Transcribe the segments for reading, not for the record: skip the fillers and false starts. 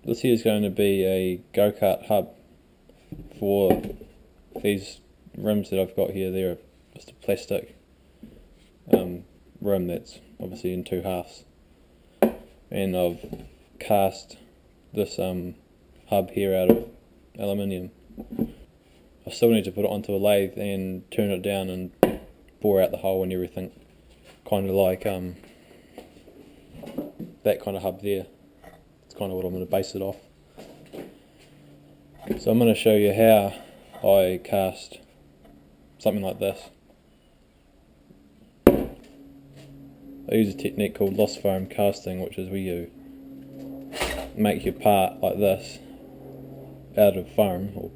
This here is going to be a go-kart hub for these rims that I've got here. They're just a plastic rim that's obviously in two halves, and I've cast this hub here out of aluminium. I still need to put it onto a lathe and turn it down and bore out the hole and everything, kind of like that kind of hub there. It's kind of what I'm going to base it off. So I'm going to show you how I cast something like this. I use a technique called lost foam casting, which is where you make your part like this out of foam or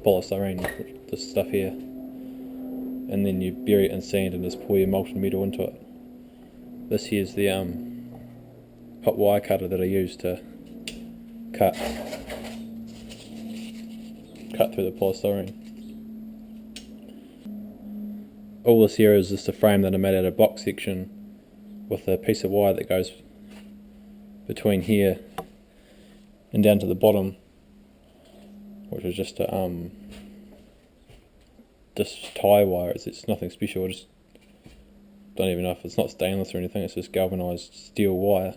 polystyrene, this stuff here, and then you bury it in sand and just pour your molten metal into it. This here's the hot wire cutter that I use to cut through the polystyrene. All this here is just a frame that I made out of box section with a piece of wire that goes between here and down to the bottom, which is just a just tie wire. It's nothing special. I just don't even know if it's not stainless or anything. It's just galvanized steel wire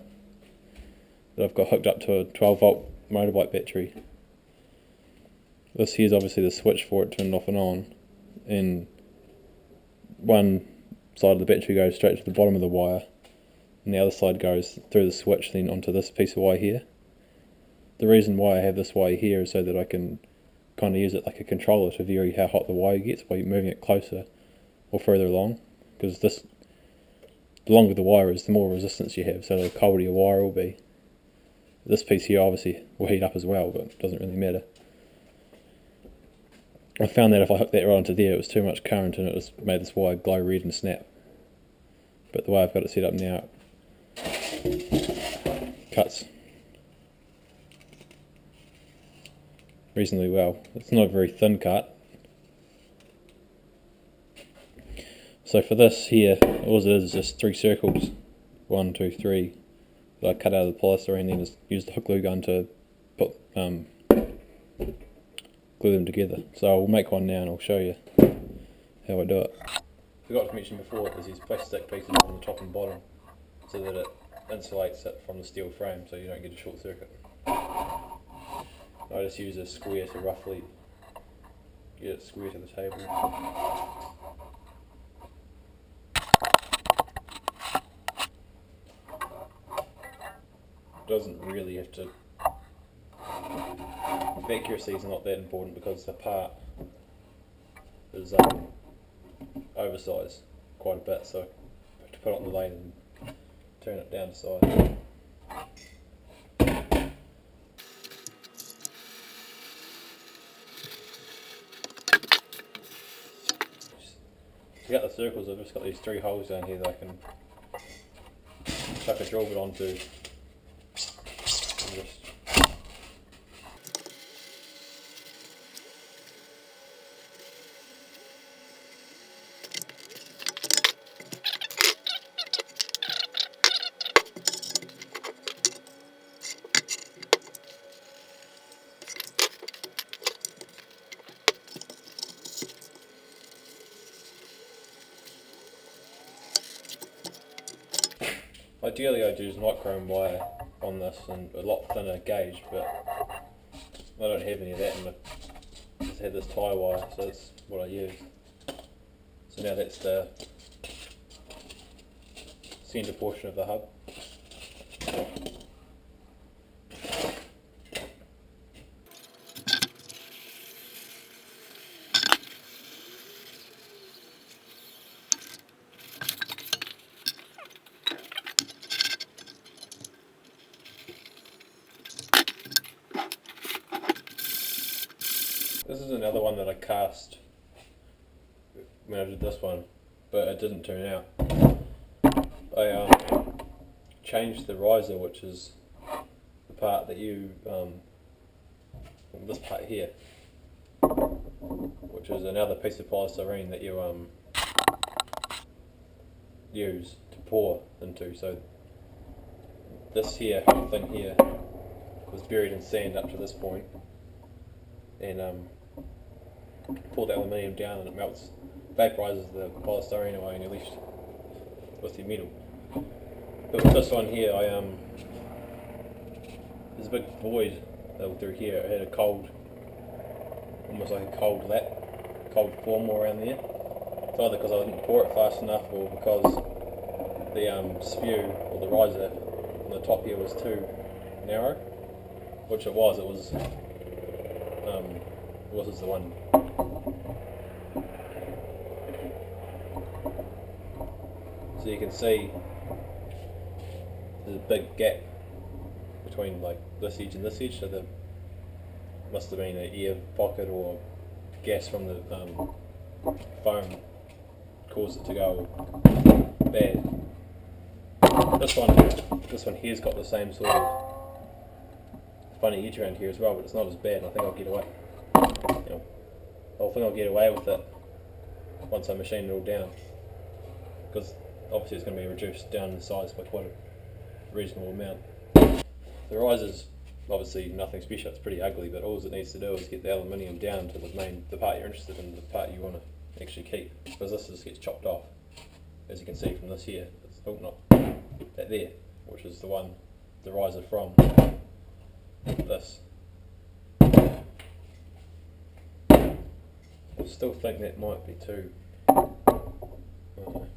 that I've got hooked up to a 12-volt motorbike battery. This here is obviously the switch for it, turned off and on, and one side of the battery goes straight to the bottom of the wire, and the other side goes through the switch then onto this piece of wire here. The reason why I have this wire here is so that I can kind of use it like a controller to vary how hot the wire gets by moving it closer or further along, because the longer the wire is, the more resistance you have, so the colder your wire will be. This piece here obviously will heat up as well, but it doesn't really matter. I found that if I hooked that right onto there, it was too much current and it just made this wire glow red and snap. But the way I've got it set up now, it cuts reasonably well. It's not a very thin cut. So for this here, all it is just 3 circles, 1, 2, 3, that I cut out of the polystyrene, and then just use the hook glue gun to put glue them together. So I'll make one now and I'll show you how I do it. Forgot to mention before, there's these plastic pieces on the top and bottom so that it insulates it from the steel frame so you don't get a short circuit. I just use a square to roughly get it square to the table. It doesn't really have to. Accuracy is not that important because the part is oversized quite a bit, so I have to put it on the lathe and turn it down to size. To get the circles, I've just got these 3 holes down here that I can chuck a drill bit onto and just ideally I'd use nichrome wire on this and a lot thinner gauge, but I don't have any of that and I just have this tie wire, so that's what I use. So now that's the centre portion of the hub. This is another one that I cast when I did this one, but it didn't turn out. I changed the riser, which is the part that you, this part here, which is another piece of polystyrene that you use to pour into. So this here, whole thing here, was buried in sand up to this point, and pull the aluminium down and it melts, vaporizes the polystyrene away and you leach with your metal. But with this one here, there's a big void through here. It had a cold, almost like a cold form all around there. It's either because I didn't pour it fast enough or because the spew or the riser on the top here was too narrow, which it was. It was the one. So you can see there's a big gap between like this edge and this edge, so there must have been an air pocket or gas from the foam caused it to go bad. This one here's got the same sort of funny edge around here as well, but it's not as bad, and I think I'll get away. I think I'll get away with it once I machine it all down, because obviously it's going to be reduced down in size by quite a reasonable amount. The riser's obviously nothing special, it's pretty ugly, but all it needs to do is get the aluminium down to the part you're interested in, the part you want to actually keep, because this just gets chopped off. As you can see from this here, it's not that there, which is the riser from this. I still think that might be too. Okay.